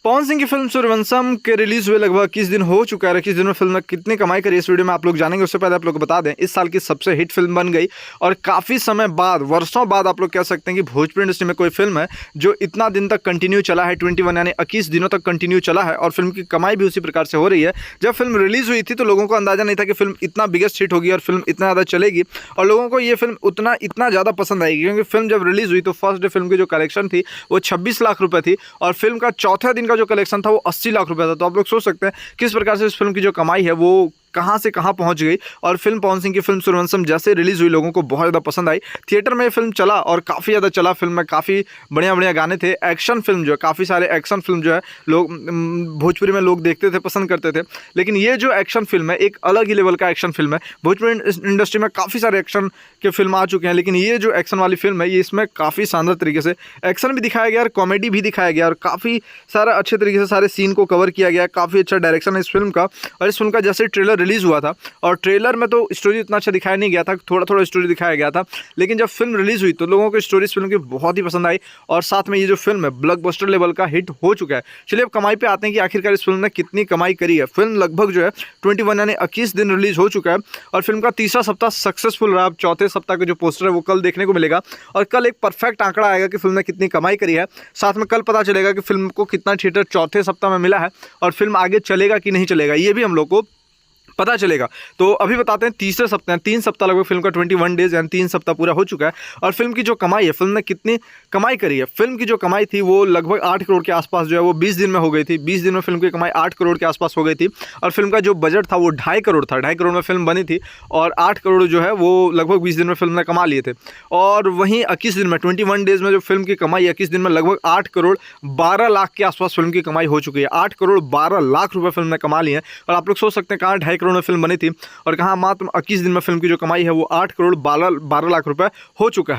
पवन सिंह की फिल्म सूर्यवंशम के रिलीज हुए लगभग 21 दिन हो चुका है। 21 दिन में फिल्म ने कितनी कमाई करी इस वीडियो में आप लोग जानेंगे। उससे पहले आप लोग को बता दें, इस साल की सबसे हिट फिल्म बन गई और काफ़ी समय बाद, वर्षों बाद आप लोग कह सकते हैं कि भोजपुरी इंडस्ट्री में कोई फिल्म है जो इतना दिन तक कंटिन्यू चला है। 21 यानी 21 दिनों तक कंटिन्यू चला है और फिल्म की कमाई भी उसी प्रकार से हो रही है। जब फिल्म रिलीज हुई थी तो लोगों को अंदाजा नहीं था कि फिल्म इतना बिगेस्ट हिट होगी और फिल्म इतना ज़्यादा चलेगी और लोगों को ये फिल्म इतना ज़्यादा पसंद आएगी, क्योंकि फिल्म जब रिलीज हुई तो फर्स्ट डे फिल्म की जो कलेक्शन थी वो 26 लाख रुपए थी और फिल्म का चौथे दिन का जो कलेक्शन था वो 80 लाख रुपए था। तो आप लोग सोच सकते हैं किस प्रकार से इस फिल्म की जो कमाई है वो कहाँ से कहाँ पहुँच गई। और फिल्म पवन सिंह की फिल्म सूर्यवंशम जैसे रिलीज़ हुई लोगों को बहुत ज़्यादा पसंद आई। थिएटर में फिल्म चला और काफ़ी ज़्यादा चला। फिल्म में काफ़ी बढ़िया बढ़िया गाने थे। एक्शन फिल्म जो है, काफ़ी सारे एक्शन फिल्म जो है लोग भोजपुरी में लोग देखते थे, पसंद करते थे। लेकिन ये जो एक्शन फिल्म है एक अलग ही लेवल का एक्शन फिल्म है। भोजपुरी इंडस्ट्री में काफ़ी सारे एक्शन के फिल्म आ चुके हैं, लेकिन ये जो एक्शन वाली फिल्म है ये इसमें काफ़ी शानदार तरीके से एक्शन भी दिखाया गया और कॉमेडी भी दिखाया गया और काफ़ी सारा अच्छे तरीके से सारे सीन को कवर किया गया। काफ़ी अच्छा डायरेक्शन है इस फिल्म का। और इस फिल्म का जैसे ट्रेलर रिलीज़ हुआ था और ट्रेलर में तो स्टोरी इतना अच्छा दिखाया नहीं गया था, थोड़ा थोड़ा स्टोरी दिखाया गया था, लेकिन जब फिल्म रिलीज हुई तो लोगों को स्टोरी इस फिल्म की बहुत ही पसंद आई और साथ में ये जो फिल्म है ब्लॉकबस्टर लेवल का हिट हो चुका है। चलिए अब कमाई पे आते हैं कि आखिरकार इस फिल्म ने कितनी कमाई करी है। फिल्म लगभग जो है 21 यानी 21 दिन रिलीज हो चुका है और फिल्म का तीसरा सप्ताह सक्सेसफुल रहा। अब चौथे सप्ताह का जो पोस्टर है वो कल देखने को मिलेगा और कल एक परफेक्ट आंकड़ा आएगा कि फिल्म ने कितनी कमाई करी है। साथ में कल पता चलेगा कि फिल्म को कितना थिएटर चौथे सप्ताह में मिला है और फिल्म आगे चलेगा कि नहीं चलेगा, ये भी हम लोग को पता चलेगा। तो अभी बताते हैं तीसरे सप्ताह, 3 सप्ताह लगभग फिल्म का 21 डेज यानी 3 सप्ताह पूरा हो चुका है और फिल्म की जो कमाई है, फिल्म ने कितनी कमाई करी है। फिल्म की जो कमाई थी वो लगभग 8 करोड़ के आसपास जो है वो 20 दिन में हो गई थी। 20 दिन में फिल्म की कमाई 8 करोड़ के आसपास हो गई थी और फिल्म का जो बजट था वो 2.5 करोड़ था। 2.5 करोड़ में फिल्म बनी थी और 8 करोड़ जो है वो लगभग 20 दिन में फिल्म ने कमा लिए थे। और वहीं 21 दिन में 21 डेज में जो फिल्म की कमाई 21 दिन में लगभग 8 करोड़ 12 लाख के आसपास फिल्म की कमाई हो चुकी है। 8 करोड़ 12 लाख रुपये फिल्म ने कमा लिए हैं और आप लोग सोच सकते हैं कहाँ 2.5 करोड़ में फिल्म बनी थी और कहाँ मात्र 21 दिन में फिल्म की जो कमाई है वो 8 करोड़ 12 लाख रुपए हो चुका है।